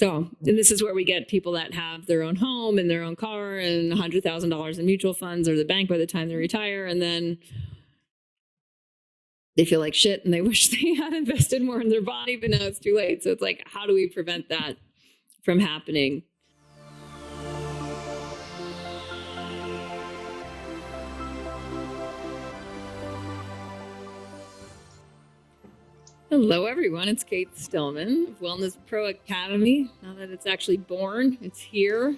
So, and this is where we get people that have their own home and their own car and $100,000 in mutual funds or the bank by the time they retire. And then they feel like shit and they wish they had invested more in their body, but now it's too late. So it's like, how do we prevent that from happening? Hello, everyone. It's Kate Stillman of Wellness Pro Academy. Now that it's actually born, it's here. And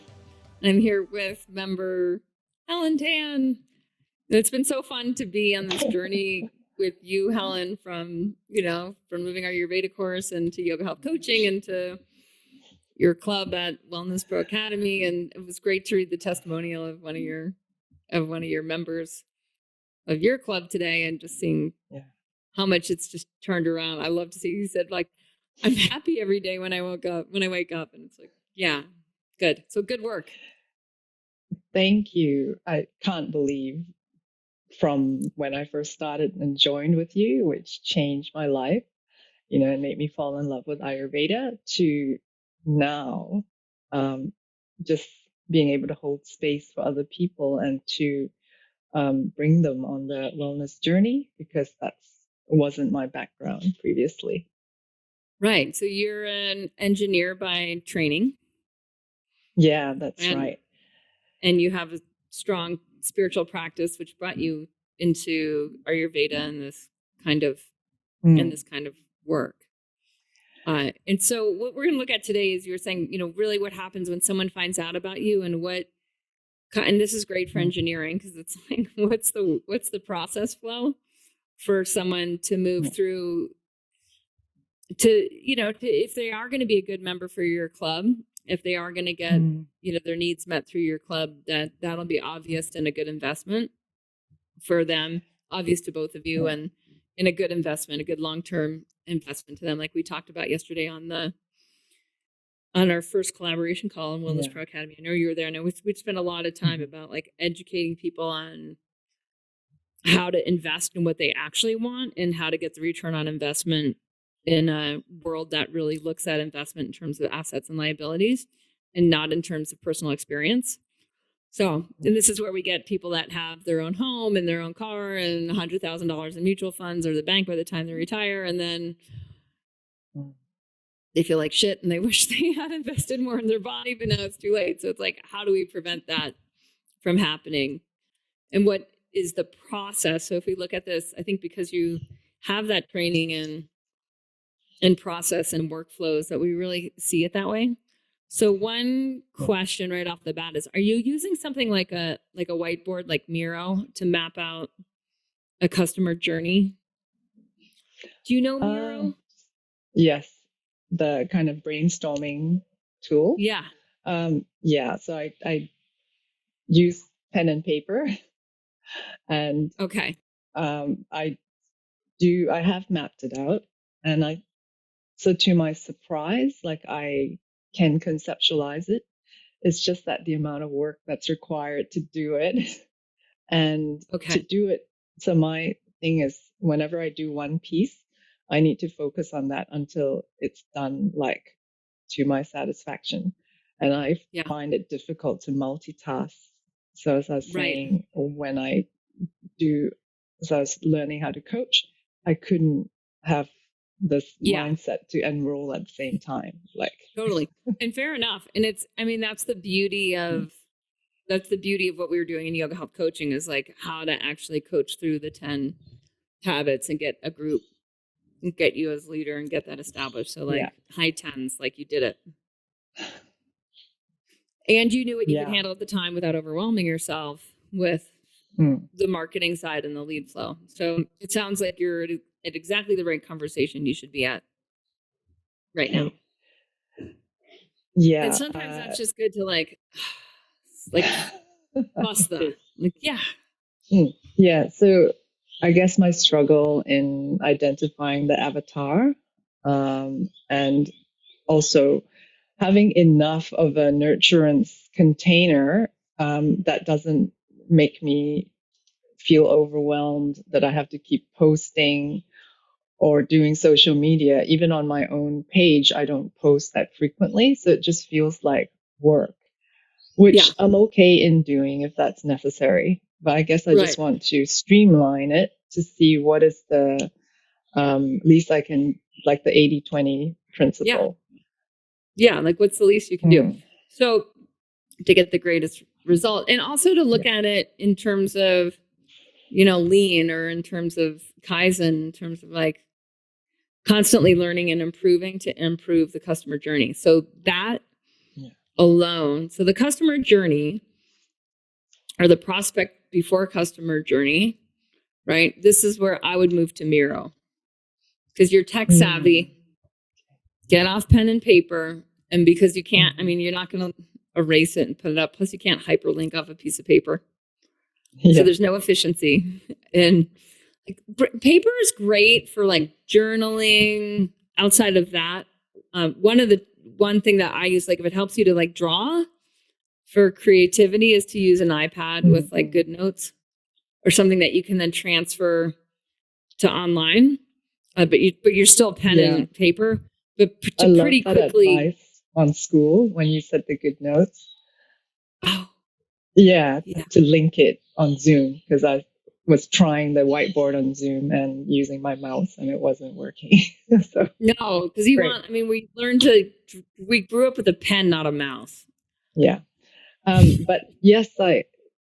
I'm here with member Helen Tan. It's been so fun to be on this journey with you, Helen, from moving our Ayurveda course and to yoga health coaching and to your club at Wellness Pro Academy. And it was great to read the testimonial of one of your members of your club today and just seeing how much it's just turned around. I love to see, you said, like, I'm happy every day when I wake up. And it's like, yeah, good. So good work. Thank you. I can't believe from when I first started and joined with you, which changed my life, and made me fall in love with Ayurveda, to now just being able to hold space for other people and to bring them on the wellness journey, because that wasn't my background previously. Right. So you're an engineer by training. Yeah, that's right. And you have a strong spiritual practice, which brought you into Ayurveda and this kind of work. And so what we're going to look at today is, you're saying, really what happens when someone finds out about you, and this is great for engineering, because it's like, what's the process flow for someone to move through if they are going to be a good member for your club, if they are going to get, their needs met through your club, that'll be obvious and a good investment for them, obvious to both of you, and a good investment, a good long-term investment to them. Like we talked about yesterday on our first collaboration call on Wellness Pro Academy. I know you were there, and we'd spent a lot of time about like educating people on how to invest in what they actually want and how to get the return on investment in a world that really looks at investment in terms of assets and liabilities and not in terms of personal experience. So, and this is where we get people that have their own home and their own car and $100,000 in mutual funds or the bank by the time they retire. And then they feel like shit and they wish they had invested more in their body, but now it's too late. So it's like, how do we prevent that from happening? And what is the process? So if we look at this, I think because you have that training and process and workflows, that we really see it that way. So one question right off the bat is, are you using something like a whiteboard, like Miro, to map out a customer journey? Do you know Miro? Yes. The kind of brainstorming tool. Yeah. So I use pen and paper, and I have mapped it out, and so to my surprise, like, I can conceptualize it. It's just that the amount of work that's required to do it and to do it. So my thing is, whenever I do one piece, I need to focus on that until it's done, like, to my satisfaction. And I find it difficult to multitask. So as I was saying, when I was learning how to coach, I couldn't have this mindset to enroll at the same time. Like, totally. And fair enough. And that's the beauty of what we were doing in yoga health coaching, is like how to actually coach through the 10 habits and get a group and get you as leader and get that established. So high 10s, like you did it. And you knew what you could handle at the time without overwhelming yourself with the marketing side and the lead flow. So it sounds like you're at exactly the right conversation you should be at right now. Yeah. And sometimes that's just good to like bust the, Yeah. So I guess my struggle in identifying the avatar, and also having enough of a nurturance container that doesn't make me feel overwhelmed that I have to keep posting or doing social media, even on my own page, I don't post that frequently. So it just feels like work, which I'm okay in doing if that's necessary. But I guess I just want to streamline it to see what is the least I can, like the 80-20 principle. Yeah. Like what's the least you can do? So to get the greatest result, and also to look at it in terms of, lean, or in terms of Kaizen, in terms of like constantly learning and improving to improve the customer journey. So that alone, so the customer journey, or the prospect before customer journey, right? This is where I would move to Miro, because you're tech savvy. Get off pen and paper. And because you can't, you're not going to erase it and put it up. Plus you can't hyperlink off a piece of paper. So there's no efficiency. And paper is great for like journaling. Outside of that, one thing that I use, like if it helps you to like draw for creativity, is to use an iPad with like good notes or something that you can then transfer to online. But you're still pen and paper. But to I love pretty that quickly advice on school when you said the good notes. Oh, to link it on Zoom, because I was trying the whiteboard on Zoom and using my mouse and it wasn't working. So no, because we grew up with a pen, not a mouse. Yeah. But yes,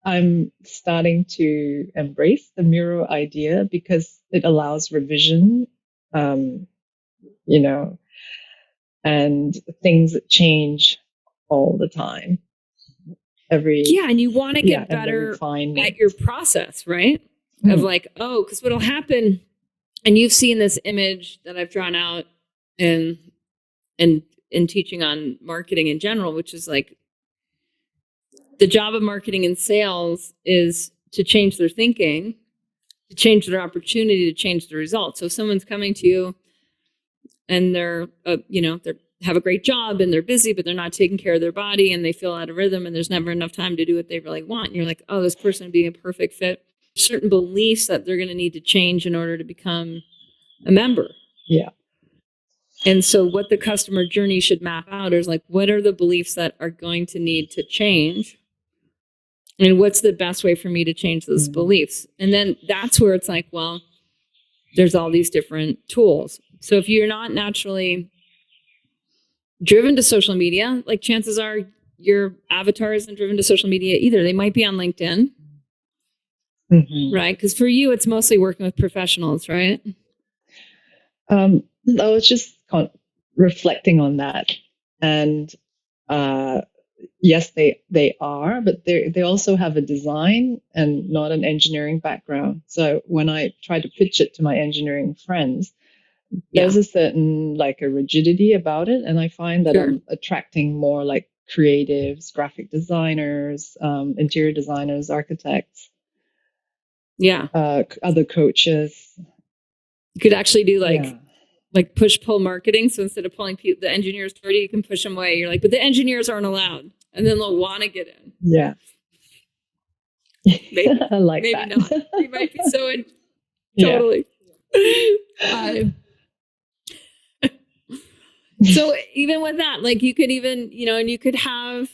I'm starting to embrace the Miro idea because it allows revision, and things change all the time. And you want to get better at your process, right? Of like, because what'll happen, and you've seen this image that I've drawn out in teaching on marketing in general, which is like the job of marketing and sales is to change their thinking, to change their opportunity, to change the results. So if someone's coming to you and they're have a great job and they're busy, but they're not taking care of their body and they feel out of rhythm and there's never enough time to do what they really want. And you're like, oh, this person would be a perfect fit. Certain beliefs that they're going to need to change in order to become a member. Yeah. And so what the customer journey should map out is like, what are the beliefs that are going to need to change? And what's the best way for me to change those beliefs? And then that's where it's like, well, there's all these different tools. So if you're not naturally driven to social media, like chances are your avatar isn't driven to social media either. They might be on LinkedIn, right? Because for you, it's mostly working with professionals, right? I was just reflecting on that, and yes, they are, but they also have a design and not an engineering background. So when I try to pitch it to my engineering friends, there's a certain like a rigidity about it. And I find that I'm attracting more like creatives, graphic designers, interior designers, architects. Other coaches. You could actually do like push-pull marketing. So instead of pulling the engineers toward you, you can push them away. You're like, but the engineers aren't allowed. And then they'll want to get in. Yeah. Maybe, I like maybe that. Not. You might be so in. Totally. So even with that, like you could even, and you could have,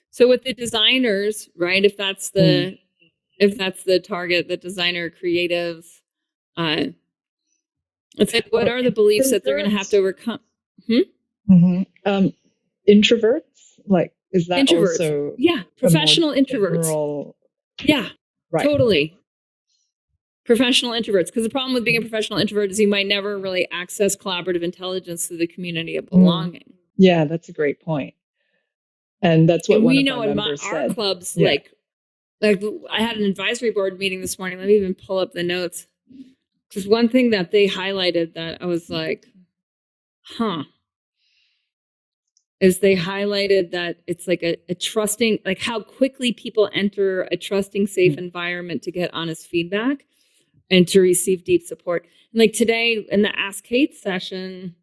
so with the designers, right? If that's the target, the designer creatives, it's like, what are the beliefs that they're going to have to overcome? Introverts, like, is that introverts? Also professional introverts. Right. Totally. Professional introverts. Because the problem with being a professional introvert is you might never really access collaborative intelligence through the community of belonging. Yeah, that's a great point. And that's what we know in our clubs, like I had an advisory board meeting this morning. Let me even pull up the notes. Because one thing that they highlighted that I was like, is they highlighted that it's like a trusting, like how quickly people enter a trusting, safe environment to get honest feedback and to receive deep support. And like today in the Ask Kate session,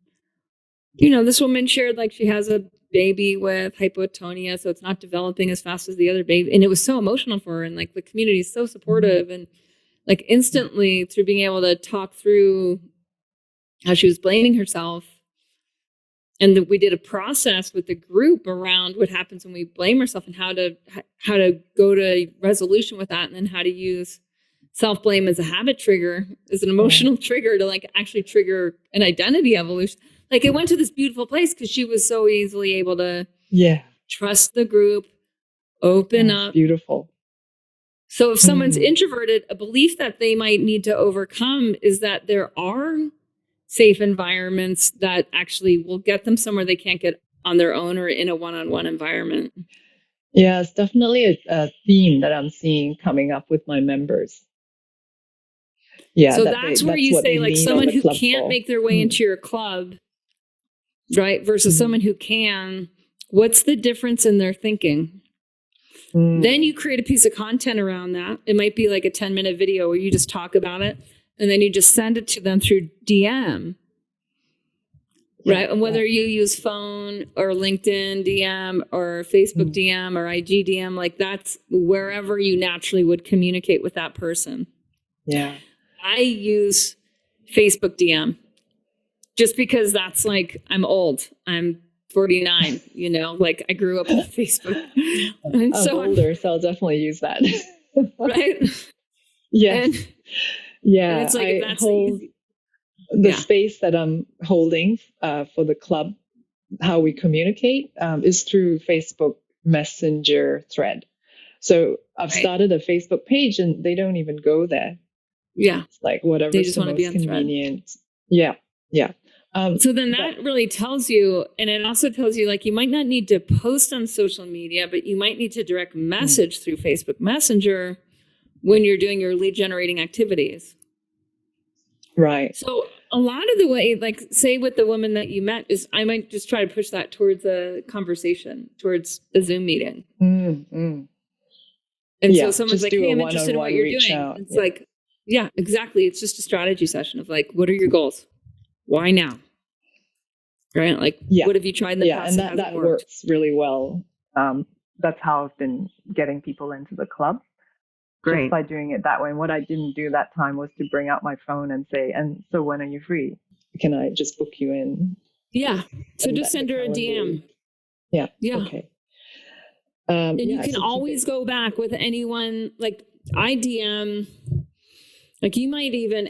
this woman shared like she has a baby with hypotonia, so it's not developing as fast as the other baby. And it was so emotional for her. And like the community is so supportive. And like instantly through being able to talk through how she was blaming herself. And we did a process with the group around what happens when we blame ourselves and how to go to resolution with that, and then how to use self-blame as a habit trigger, as an emotional trigger to like actually trigger an identity evolution. Like it went to this beautiful place because she was so easily able to trust the group, open up. Beautiful. So if someone's introverted, a belief that they might need to overcome is that there are safe environments that actually will get them somewhere they can't get on their own or in a one-on-one environment. Yeah, it's definitely a theme that I'm seeing coming up with my members. Yeah, so that's where you say like someone who can't make their way into your club, right, versus someone who can, what's the difference in their thinking? Then you create a piece of content around that. It might be like a 10-minute video where you just talk about it, and then you just send it to them through DM. Right. And whether you use phone or LinkedIn DM or Facebook DM or IG DM, like that's wherever you naturally would communicate with that person. Yeah. I use Facebook DM just because that's like, I'm old. I'm 49, you know, like I grew up with Facebook. And I'm older, so I'll definitely use that. Right. Yes. And it's like, I hold the space that I'm holding for the club, how we communicate is through Facebook Messenger thread. So I've started a Facebook page and they don't even go there. Yeah. It's like whatever's they just the want to be most on convenient. thread. Yeah. Yeah. So then that really tells you, and it also tells you like you might not need to post on social media, but you might need to direct message through Facebook Messenger when you're doing your lead generating activities. Right. So a lot of the way, like say with the woman that you met is I might just try to push that towards a conversation, towards a Zoom meeting. And so someone's like, hey, I'm interested in what you're doing. It's like, yeah, exactly. It's just a strategy session of like, what are your goals? Why now? Right? Like, what have you tried in the past? And that works really well. That's how I've been getting people into the club. Great. Just by doing it that way. And what I didn't do that time was to bring out my phone and say, and so when are you free? Can I just book you in? Yeah. So just send her a DM. Yeah. Yeah. Okay. And you can always go back with anyone. Like I DM, like you might even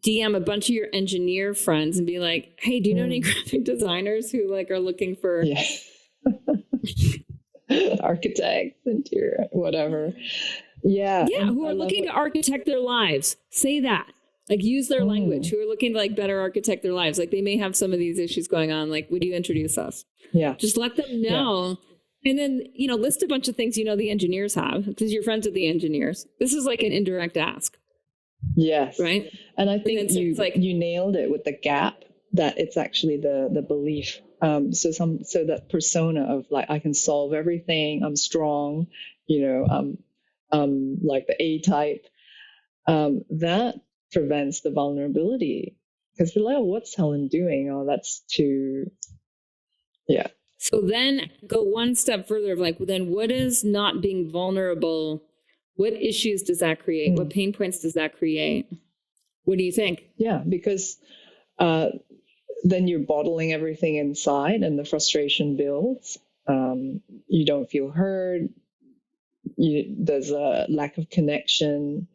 DM a bunch of your engineer friends and be like, hey, do you know any graphic designers who like are looking for architects, interior, whatever. Yeah. Yeah. Who are looking to architect their lives. Say that. Like use their language, who are looking to like better architect their lives. Like they may have some of these issues going on. Like, would you introduce us? Yeah. Just let them know. Yeah. And then, you know, list a bunch of things, you know, the engineers have because you're friends with the engineers. This is like an indirect ask. Yes. Right. And I think you nailed it with the gap that it's actually the belief. So that persona of like, I can solve everything. I'm strong, you know, like the A type, that prevents the vulnerability because they're like, oh, what's Helen doing? Oh, that's too, yeah. So then go one step further of like, well, then what is not being vulnerable? What issues does that create? What pain points does that create? What do you think? Yeah, because then you're bottling everything inside and the frustration builds. You don't feel heard. There's a lack of connection.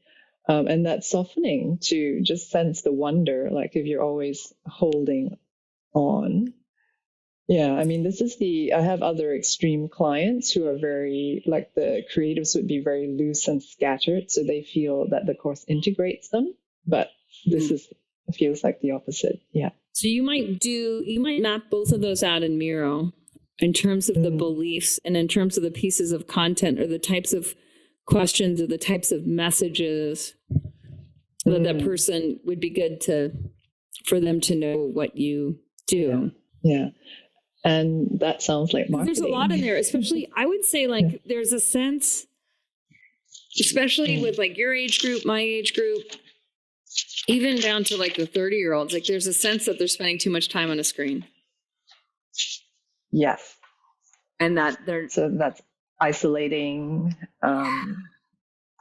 And that softening to just sense the wonder, like if you're always holding on. Yeah, I mean, I have other extreme clients who are very, like the creatives would be very loose and scattered. So they feel that the course integrates them, but this feels like the opposite. Yeah. So you might map both of those out in Miro in terms of the beliefs and in terms of the pieces of content or the types of questions or the types of messages that person would be good for them to know what you do. Yeah. And that sounds like marketing. There's a lot in there, especially I would say like there's a sense, especially with like your age group, my age group, even down to like the 30-year-olds, like there's a sense that they're spending too much time on a screen. Yes. And that so that's isolating,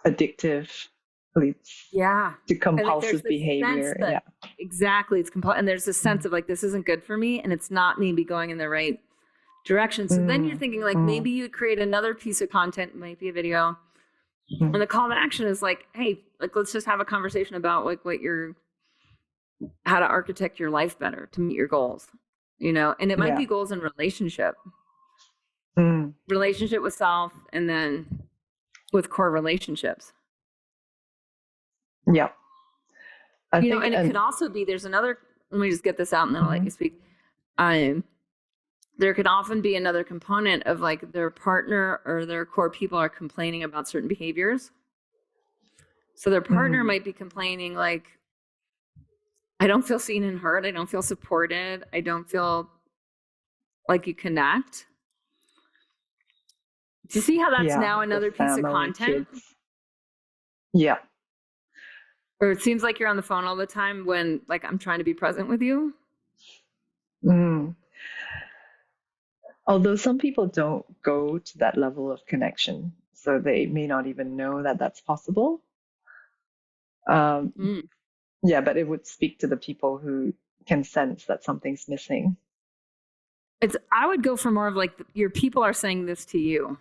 addictive. leads Yeah. to compulsive behavior. Yeah. Exactly. It's and there's a sense of like, this isn't good for me and it's not me going in the right direction. So then you're thinking like, maybe you create another piece of content, it might be a video. And the call to action is like, hey, like, let's just have a conversation about like how to architect your life better to meet your goals, you know, and it might be goals in relationship with self, and then with core relationships. Yeah. And it could also be, there's another, let me just get this out and then I'll let you speak. There could often be another component of like their partner or their core people are complaining about certain behaviors. So their partner might be complaining like, I don't feel seen and heard. I don't feel supported. I don't feel like you connect. Do you see how that's now another piece of content? Kids. Yeah. Or it seems like you're on the phone all the time when like I'm trying to be present with you. Although some people don't go to that level of connection, so they may not even know that that's possible. Yeah, but it would speak to the people who can sense that something's missing. I would go for more of like your people are saying this to you.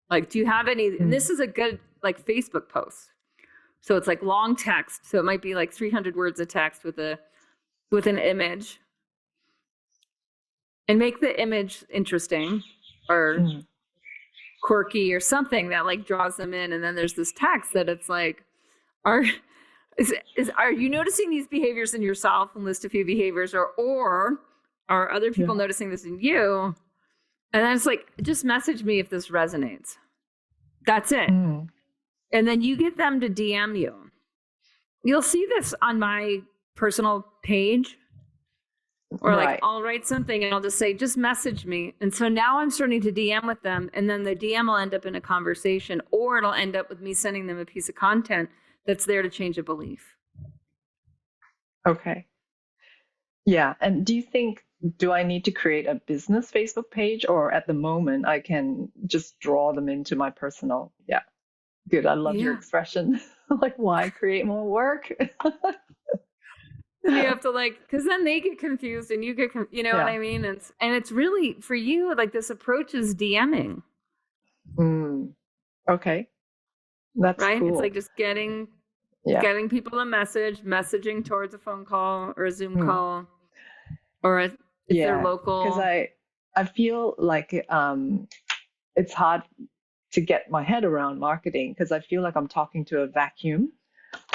Like, do you have any, and this is a good like Facebook post. So it's like long text. So it might be like 300 words of text with an image, and make the image interesting or quirky or something that like draws them in. And then there's this text that it's like, are you noticing these behaviors in yourself, and list a few behaviors, or are other people noticing this in you? And then it's like, just message me if this resonates. That's it. And then you get them to DM you. You'll see this on my personal page, or like I'll write something and I'll just say, just message me. And so now I'm starting to DM with them, and then the DM will end up in a conversation, or it'll end up with me sending them a piece of content that's there to change a belief. Okay. Yeah. And do I need to create a business Facebook page, or at the moment I can just draw them into my personal? Yeah. Good. I love your expression. Like, why create more work? You have to like, because then they get confused and you get, you know what I mean? And it's really for you, like this approach is DMing. Okay. That's right. cool. It's like just getting people a messaging towards a phone call or a Zoom call, or if they're local. Because I feel like it's hard to get my head around marketing, because I feel like I'm talking to a vacuum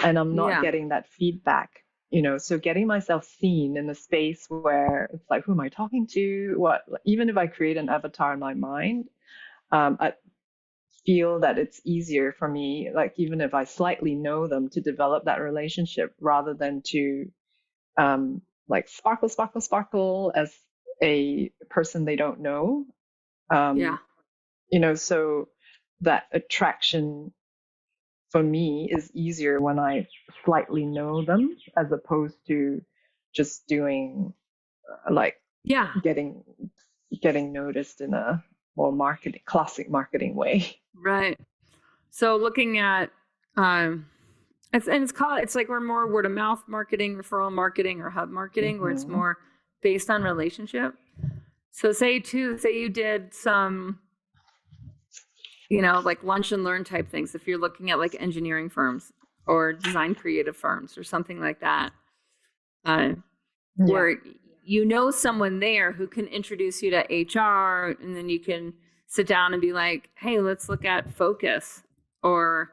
and I'm not getting that feedback, you know. So getting myself seen in a space where it's like, who am I talking to? What? Even if I create an avatar in my mind, I feel that it's easier for me, like even if I slightly know them, to develop that relationship rather than to like sparkle as a person they don't know. You know, so that attraction for me is easier when I slightly know them, as opposed to just doing getting noticed in a more classic marketing way. Right. So looking at it's like we're more word of mouth marketing, referral marketing, or hub marketing, where it's more based on relationship. So say you did some, you know, like lunch and learn type things. If you're looking at like engineering firms or design creative firms or something like that, where you know someone there who can introduce you to HR, and then you can sit down and be like, hey, let's look at focus or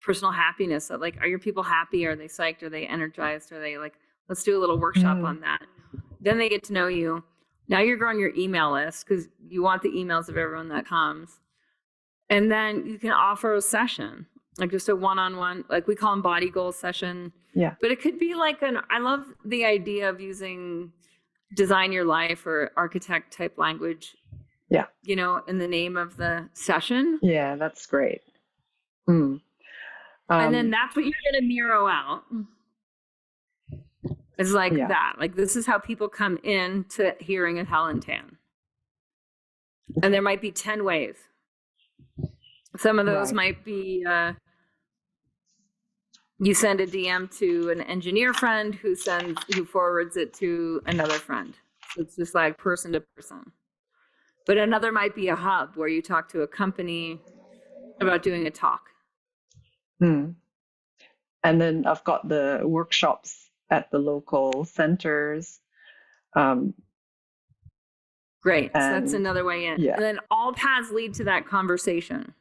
personal happiness. So like, are your people happy? Are they psyched? Are they energized? Are they like, let's do a little workshop on that. Then they get to know you. Now you're growing your email list because you want the emails of everyone that comes. And then you can offer a session, like just a one-on-one, like we call them body goals session. Yeah. But it could be like I love the idea of using design your life or architect type language. Yeah. You know, in the name of the session. Yeah, that's great. And then that's what you're going to mirror out. It's like that. Like, this is how people come in to hearing of Helen Tan. And there might be 10 ways. Some of those might be you send a DM to an engineer friend who forwards it to another friend. So it's just like person to person. But another might be a hub where you talk to a company about doing a talk. And then I've got the workshops at the local centers. Great. So that's another way in. Yeah. And then all paths lead to that conversation.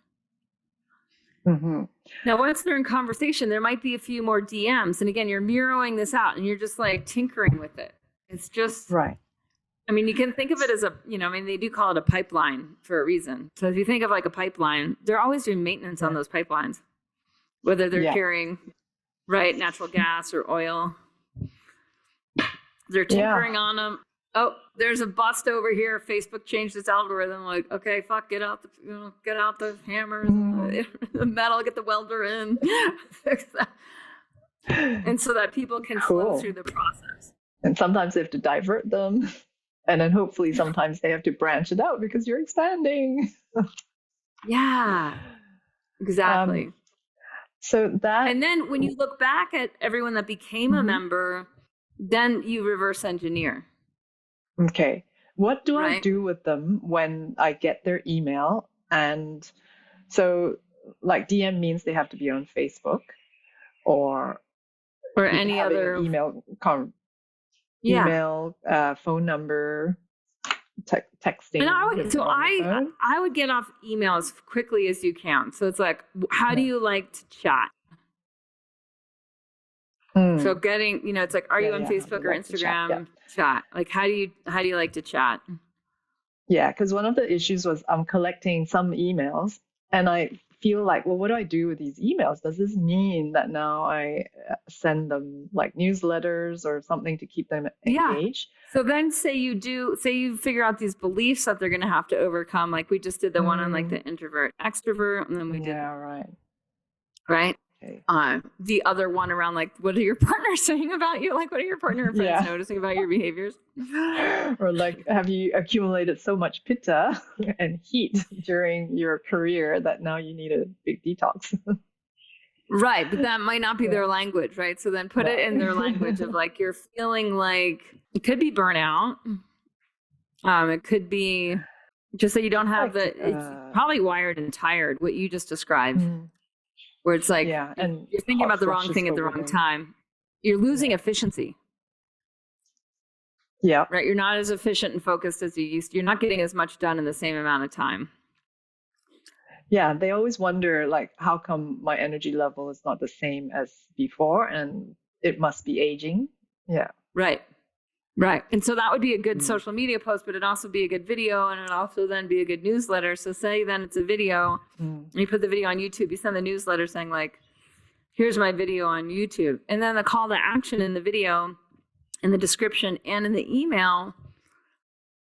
Now, once they're in conversation, there might be a few more DMs. And again, you're mirroring this out and you're just like tinkering with it. It's just, right. I mean, you can think of it as they do call it a pipeline for a reason. So if you think of like a pipeline, they're always doing maintenance on those pipelines, whether they're carrying, natural gas or oil. They're tinkering on them. Oh, there's a bust over here. Facebook changed its algorithm. Like, okay, fuck, get out the hammers, the metal, get the welder in, fix that. And so that people can flow through the process. And sometimes they have to divert them. And then hopefully sometimes they have to branch it out because you're expanding. Yeah, exactly. And then when you look back at everyone that became a member, then you reverse engineer. Okay. What do I do with them when I get their email? And so like DM means they have to be on Facebook or any other email, phone number, texting. And I would get off email as quickly as you can. So it's like, how do you like to chat? So getting, it's like, are you on Facebook or Instagram? Chat. Like, how do you like to chat? Yeah, because one of the issues was I'm collecting some emails and I feel like, well, what do I do with these emails? Does this mean that now I send them like newsletters or something to keep them engaged? So then say you figure out these beliefs that they're going to have to overcome. Like we just did the one on like the introvert extrovert. And then we did. Yeah, right. Okay. The other one around like, what are your partners saying about you? Like, what are your partner and friends noticing about your behaviors? Or like, have you accumulated so much pitta and heat during your career that now you need a big detox? Right, but that might not be their language, right? So then put it in their language of like, you're feeling like, it could be burnout. It could be just that you don't have it's probably wired and tired, what you just described. Where it's like, and you're thinking about the wrong thing at the wrong time. You're losing efficiency. Yeah. Right. You're not as efficient and focused as you used to. You're not getting as much done in the same amount of time. Yeah. They always wonder, like, how come my energy level is not the same as before? And it must be aging. Yeah. Right. Right. And so that would be a good social media post, but it'd also be a good video and it'd also then be a good newsletter. So say then it's a video, you put the video on YouTube, you send the newsletter saying like, here's my video on YouTube. And then the call to action in the video, in the description and in the email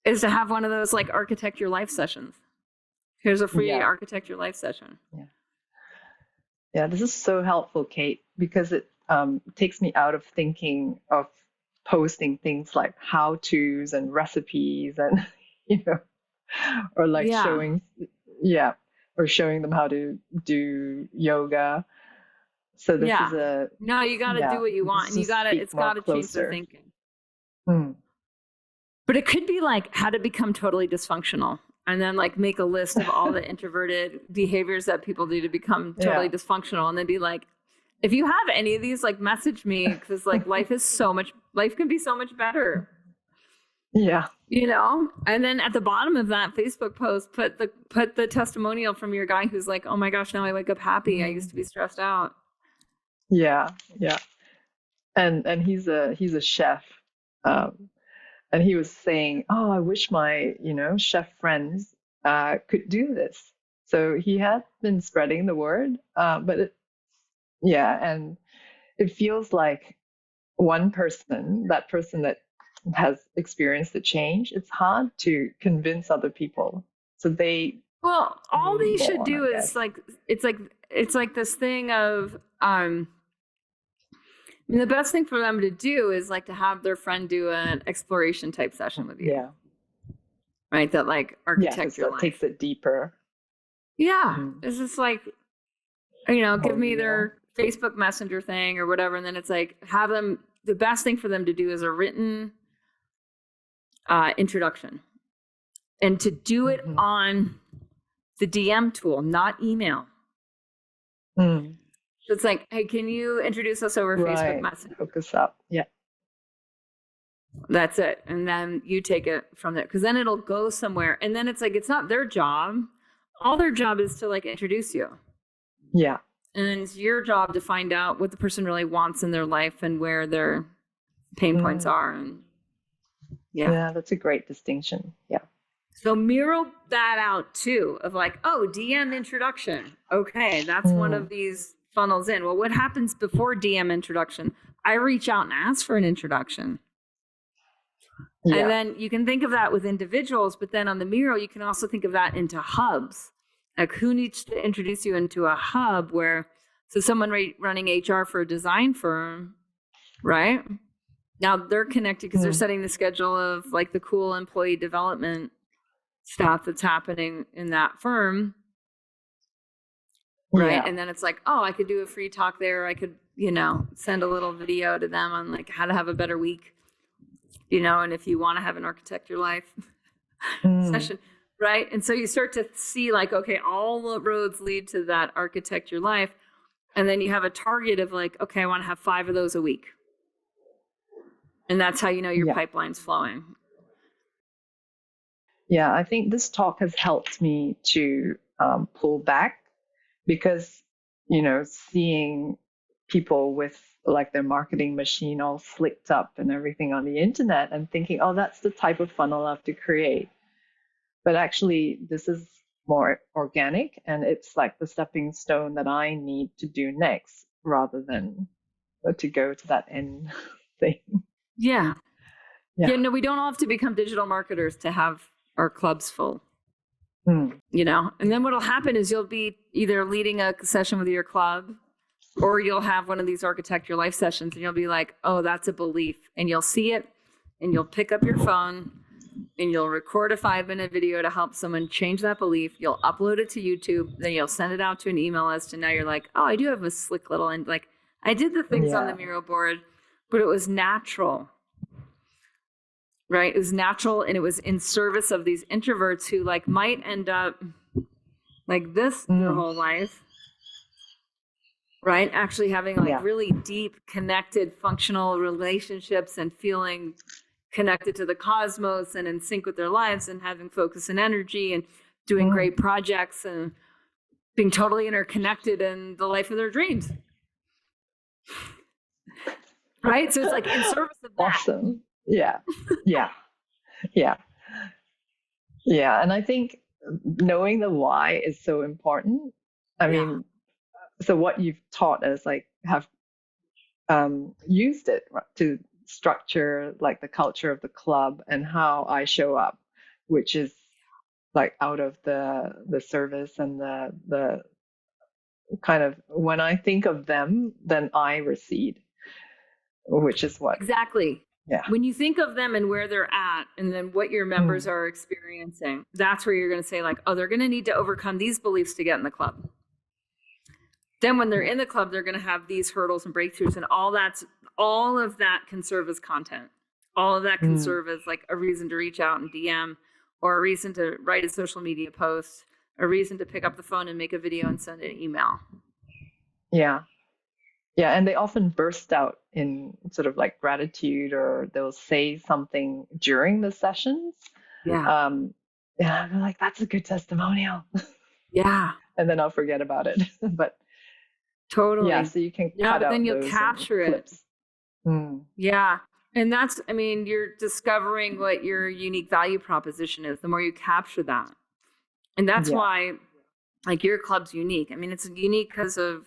is to have one of those like architect your life sessions. Here's a free architect your life session. Yeah, this is so helpful, Kate, because it takes me out of thinking of posting things like how-tos and recipes and, or like showing them how to do yoga. So this is no, you got to do what you want and it's got to change the thinking. But it could be like how to become totally dysfunctional and then like make a list of all the introverted behaviors that people do to become totally dysfunctional. And then be like, if you have any of these, like message me because like life can be so much better. Yeah. And then at the bottom of that Facebook post, put the testimonial from your guy who's like, oh my gosh, now I wake up happy. I used to be stressed out. Yeah. Yeah. And he's a chef. And he was saying, oh, I wish my, chef friends could do this. So he had been spreading the word, but and it feels like one person, that person that has experienced the change, it's hard to convince other people. So all they should do is like, it's like this thing of, the best thing for them to do is like to have their friend do an exploration type session with you. Yeah. Right. That like architect your life. Takes it deeper. Yeah. It's just like, give me their Facebook Messenger thing or whatever. And then it's like, have them, the best thing for them to do is a written introduction, and to do it on the DM tool, not email. So it's like, hey, can you introduce us over Facebook Messenger? Hook us up. Yeah. That's it. And then you take it from there, because then it'll go somewhere. And then it's like, it's not their job. All their job is to like introduce you. Yeah. And then it's your job to find out what the person really wants in their life and where their pain points are. And yeah, that's a great distinction. Yeah. So mirror that out too, of like, oh, DM introduction. Okay, that's one of these funnels in. Well, what happens before DM introduction? I reach out and ask for an introduction. Yeah. And then you can think of that with individuals, but then on the Miro, you can also think of that into hubs. Like, who needs to introduce you into a hub where, so someone running HR for a design firm, right? Now they're connected because they're setting the schedule of like the cool employee development stuff that's happening in that firm. Right. Yeah. And then it's like, oh, I could do a free talk there. I could, send a little video to them on like how to have a better week, and if you want to have an architect your life session. Right. And so you start to see like, okay, all the roads lead to that architect your life. And then you have a target of like, okay, I want to have 5 of those a week. And that's how you know your pipeline's flowing. Yeah, I think this talk has helped me to pull back, because, seeing people with like their marketing machine all slicked up and everything on the internet and thinking, oh, that's the type of funnel I have to create. But actually, this is more organic, and it's like the stepping stone that I need to do next rather than to go to that end thing. Yeah. No, we don't all have to become digital marketers to have our clubs full. And then what'll happen is you'll be either leading a session with your club, or you'll have one of these architect your life sessions, and you'll be like, oh, that's a belief. And you'll see it, and you'll pick up your phone and you'll record a 5-minute video to help someone change that belief. You'll upload it to YouTube, then you'll send it out to an email list. And now you're like, oh, I do have a slick little, and like, I did the things on the Miro board, but it was natural. Right? It was natural, and it was in service of these introverts who like might end up like this their whole life. Right? Actually having like really deep, connected, functional relationships and feeling connected to the cosmos and in sync with their lives and having focus and energy and doing great projects and being totally interconnected in the life of their dreams. Right? So it's like in service of that. Awesome. Yeah. And I think knowing the why is so important. I mean, so what you've taught us, like, have used it to structure like the culture of the club and how I show up, which is like out of the service and the kind of, when I think of them, then I recede, which is what exactly. Yeah. When you think of them and where they're at, and then what your members are experiencing, that's where you're going to say like, oh, they're going to need to overcome these beliefs to get in the club. Then when they're in the club, they're going to have these hurdles and breakthroughs, and all of that can serve as content. All of that can serve as like a reason to reach out and DM, or a reason to write a social media post, a reason to pick up the phone and make a video and send an email. Yeah, and they often burst out in sort of like gratitude, or they'll say something during the sessions. Yeah. I'm like, that's a good testimonial. Yeah. And then I'll forget about it. But totally. Yeah, so you can cut out then you'll capture it. Yeah. And that's, I mean, you're discovering what your unique value proposition is the more you capture that. And that's why like your club's unique. I mean, it's unique because of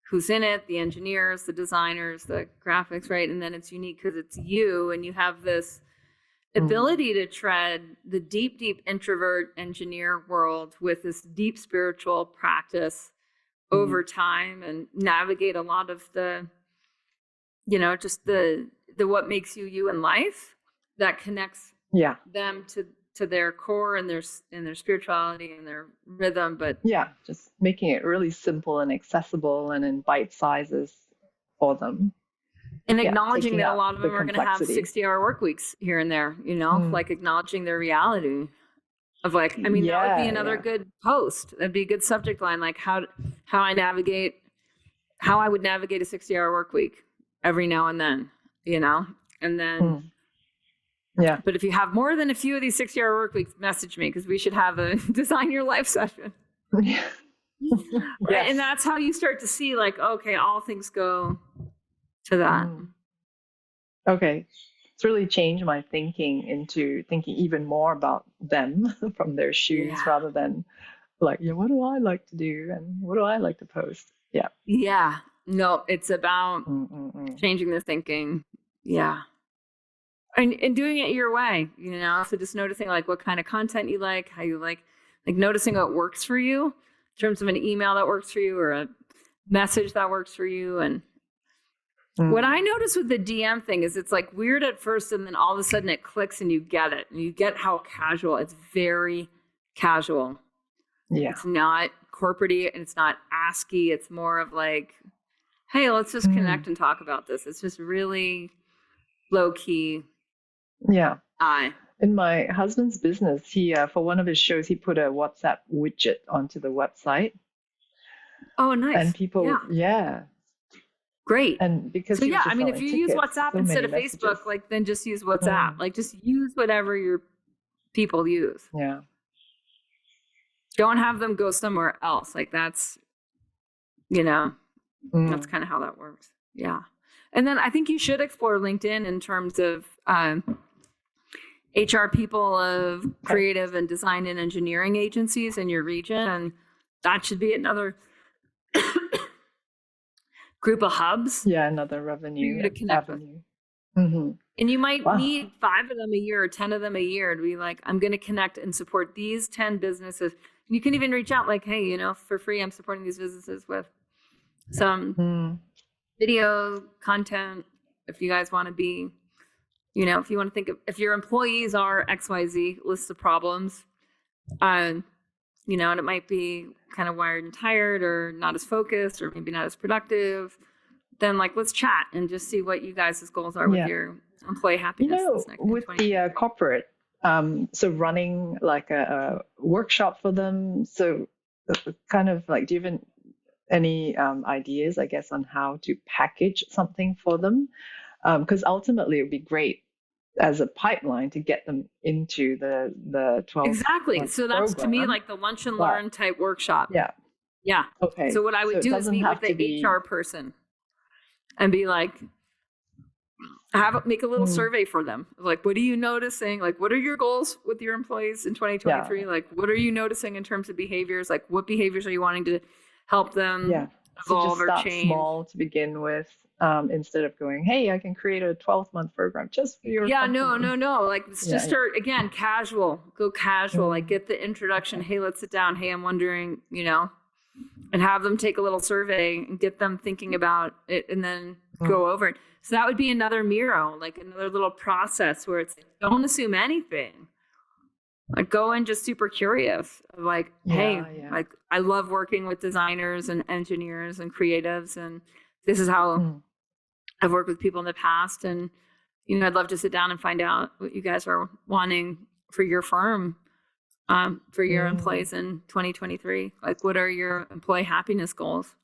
who's in it, the engineers, the designers, the graphics, right? And then it's unique because it's you, and you have this ability to tread the deep, deep introvert engineer world with this deep spiritual practice over time, and navigate a lot of the, just the what makes you in life that connects them to to their core and their spirituality and their rhythm. But yeah, just making it really simple and accessible and in bite sizes for them. And acknowledging that a lot of them are going to have 60-hour work weeks here and there, like acknowledging their reality of like, I mean, that would be another good post. That'd be a good subject line, like how I would navigate a 60-hour work week every now and then, and then, yeah. But if you have more than a few of these 60-hour work weeks, message me, because we should have a design your life session. Yeah. Right? And that's how you start to see like, okay, all things go to that. Okay. It's really changed my thinking into thinking even more about them from their shoes rather than like, what do I like to do and what do I like to post? Yeah. Yeah. No, it's about changing the thinking. Yeah. And doing it your way, so just noticing like what kind of content you like, how you like noticing what works for you in terms of an email that works for you or a message that works for you. And what I notice with the DM thing is it's like weird at first and then all of a sudden it clicks and you get it. And you get how casual. It's very casual. Yeah. It's not corporate-y and it's not ASCII. It's more of like, hey, let's just connect and talk about this. It's just really low key. Yeah. In my husband's business, he for one of his shows, he put a WhatsApp widget onto the website. Oh, nice. And people, Great. And because if you use WhatsApp instead of Facebook, like then just use WhatsApp. Like just use whatever your people use. Yeah. Don't have them go somewhere else. Like that's, that's kind of how that works. Yeah. And then I think you should explore LinkedIn in terms of HR people of creative and design and engineering agencies in your region. And that should be another group of hubs. Yeah, another revenue to connect with. And you might need 5 of them a year or 10 of them a year to be like, I'm going to connect and support these 10 businesses. And you can even reach out like, hey, for free, I'm supporting these businesses with some video content. If you guys want to be, if you want to think of, if your employees are XYZ lists of problems, and it might be kind of wired and tired or not as focused or maybe not as productive, then like, let's chat and just see what you guys' goals are with your employee happiness. With the corporate, so running like a workshop for them. So kind of like, do you have any ideas, I guess, on how to package something for them? Because ultimately it would be great as a pipeline to get them into the 12 exactly. So that's program. To me like the lunch and learn type workshop. Yeah. Okay. So what I would do is meet with the HR person and be like, make a little survey for them. Like, what are you noticing? Like, what are your goals with your employees in 2023? Like, what are you noticing in terms of behaviors? Like, what behaviors are you wanting to help them evolve or change? Small to begin with. Instead of going, hey, I can create a 12-month program just for your company. No. Like, just start, again, casual. Go casual. Like, get the introduction. Hey, let's sit down. Hey, I'm wondering, and have them take a little survey and get them thinking about it and then go over it. So that would be another Miro, like another little process where it's like, don't assume anything. Like, go in just super curious. Like, like, I love working with designers and engineers and creatives, and this is how I've worked with people in the past, and I'd love to sit down and find out what you guys are wanting for your firm, for your employees in 2023. Like, what are your employee happiness goals?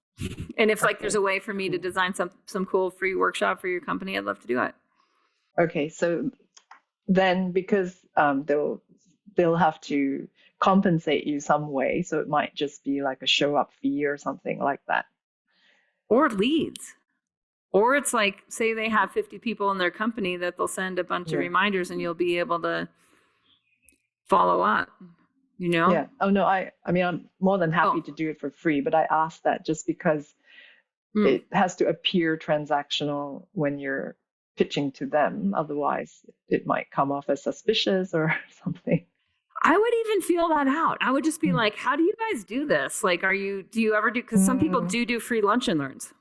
And if like there's a way for me to design some cool free workshop for your company, I'd love to do it. Okay, so then because they'll have to compensate you some way, so it might just be like a show up fee or something like that. Or leads. Or it's like, say they have 50 people in their company that they'll send a bunch of reminders and you'll be able to follow up, Yeah. Oh, no, I mean, I'm more than happy to do it for free, but I asked that just because it has to appear transactional when you're pitching to them. Otherwise, it might come off as suspicious or something. I would even feel that out. I would just be like, how do you guys do this? Like, do you ever do, because some people do free lunch and learns.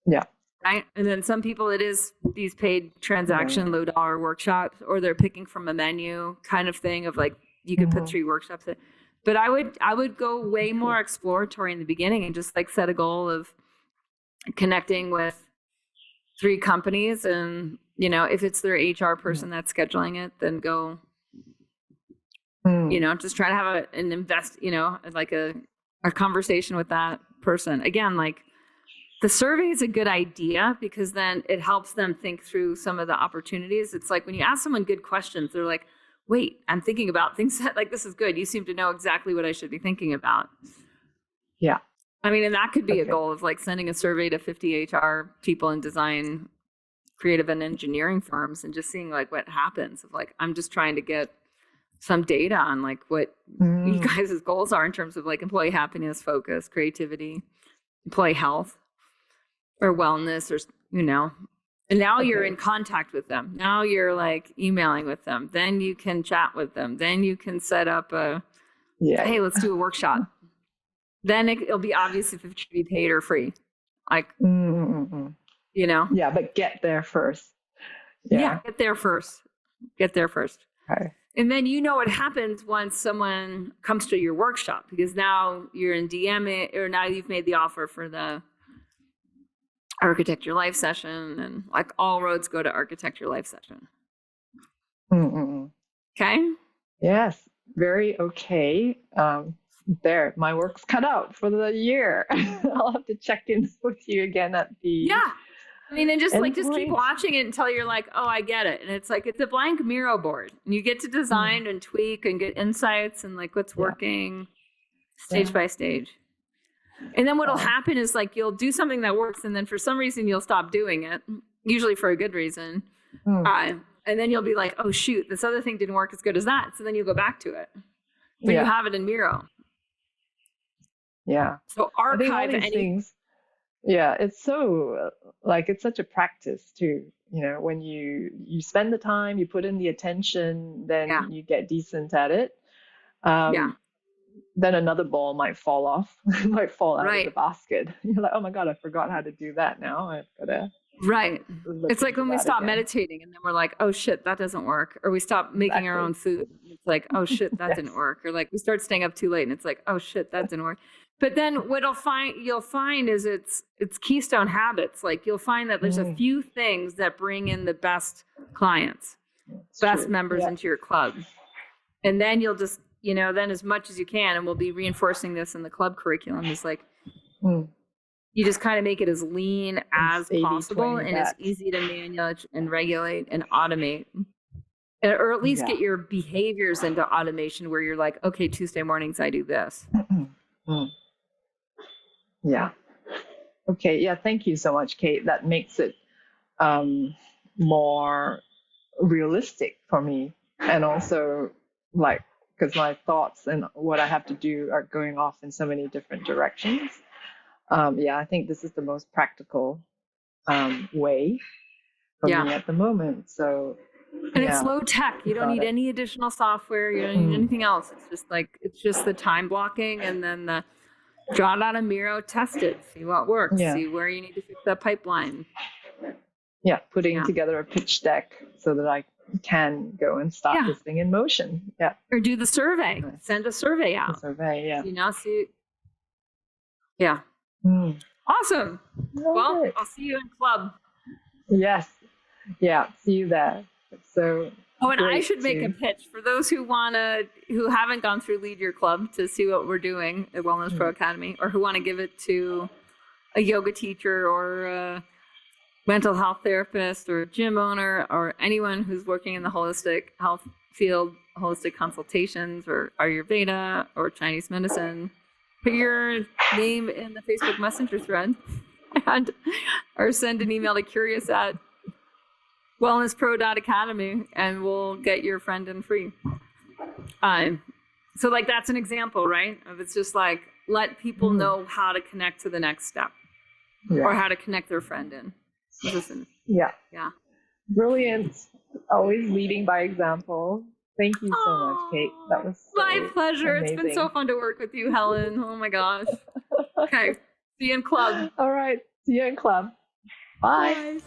Yeah. right? And then some people, it is these paid transaction, low dollar workshops, or they're picking from a menu kind of thing of like, you could put 3 workshops in. But I would go way more exploratory in the beginning and just like set a goal of connecting with 3 companies. And, you know, if it's their HR person that's scheduling it, then go, you know, just try to have an invest, you know, like a conversation with that person. Again, like the survey is a good idea because then it helps them think through some of the opportunities. It's like when you ask someone good questions, they're like, wait, I'm thinking about things that, like, this is good. You seem to know exactly what I should be thinking about. Yeah. I mean, and that could be a goal of like sending a survey to 50 HR people in design, creative and engineering firms and just seeing like what happens of like, I'm just trying to get some data on like what you guys' goals are in terms of like employee happiness, focus, creativity, employee health or wellness, or, you know, and now you're in contact with them. Now you're like emailing with them. Then you can chat with them. Then you can set up hey, let's do a workshop. Then it'll be obvious if it should be paid or free. Like, you know? Yeah, but get there first. Yeah, get there first. Get there first. Okay. And then you know what happens once someone comes to your workshop, because now you're in DM or now you've made the offer for the Architect Your Life session, and like all roads go to Architect Your Life session. Okay? Yes, very okay. There, my work's cut out for the year. I'll have to check in with you again at the I mean, and just keep watching it until you're like, oh, I get it. And it's like, it's a blank Miro board. And you get to design and tweak and get insights and like what's working stage by stage. And then what'll happen is like, you'll do something that works. And then for some reason, you'll stop doing it, usually for a good reason. And then you'll be like, oh, shoot, this other thing didn't work as good as that. So then you go back to it. But you have it in Miro. Yeah. So archive any things. Yeah, it's so like it's such a practice too. You know, when you spend the time, you put in the attention, then you get decent at it. Then another ball might fall off, might fall out of the basket. You're like, oh my God, I forgot how to do that now. I've got to. Right. It's like when we stop meditating and then we're like, oh shit, that doesn't work. Or we stop making our own food. It's like, oh shit, that didn't work. Or like we start staying up too late and it's like, oh shit, that didn't work. But then what you'll find is it's keystone habits. Like you'll find that there's a few things that bring in the best clients, best members into your club. And then you'll just, you know, then as much as you can, and we'll be reinforcing this in the club curriculum, is like, you just kind of make it as lean as possible and as easy to manage and regulate and automate. Or at least get your behaviors into automation where you're like, okay, Tuesday mornings, I do this. Yeah. Okay. Yeah. Thank you so much, Kate. That makes it more realistic for me. And also like, because my thoughts and what I have to do are going off in so many different directions. I think this is the most practical way for me at the moment. So, and it's low tech. You don't need any additional software. You don't need anything else. It's just the time blocking and then the draw it out a Miro, test it, see what works, see where you need to fix that pipeline. Yeah, putting together a pitch deck so that I can go and start this thing in motion. Yeah. Or do the survey. Send a survey out. The survey, You know, see. Yeah. Awesome. Well, I'll see you in club. Yes. Yeah. See you there. So. Oh, and I should make a pitch for those who haven't gone through Lead Your Club to see what we're doing at Wellness Pro Academy, or who want to give it to a yoga teacher or a mental health therapist or a gym owner or anyone who's working in the holistic health field, holistic consultations or Ayurveda or Chinese medicine. Put your name in the Facebook Messenger thread or send an email to curious at wellnesspro.academy and we'll get your friend in free. So like that's an example, right? Of it's just like let people know how to connect to the next step or how to connect their friend in. Listen. Yeah. Yeah. Brilliant. Always leading by example. Thank you so much, Kate. That was my pleasure. amazing. It's been so fun to work with you, Helen. Oh my gosh. Okay. See you in club. All right. See you in club. Bye. Bye.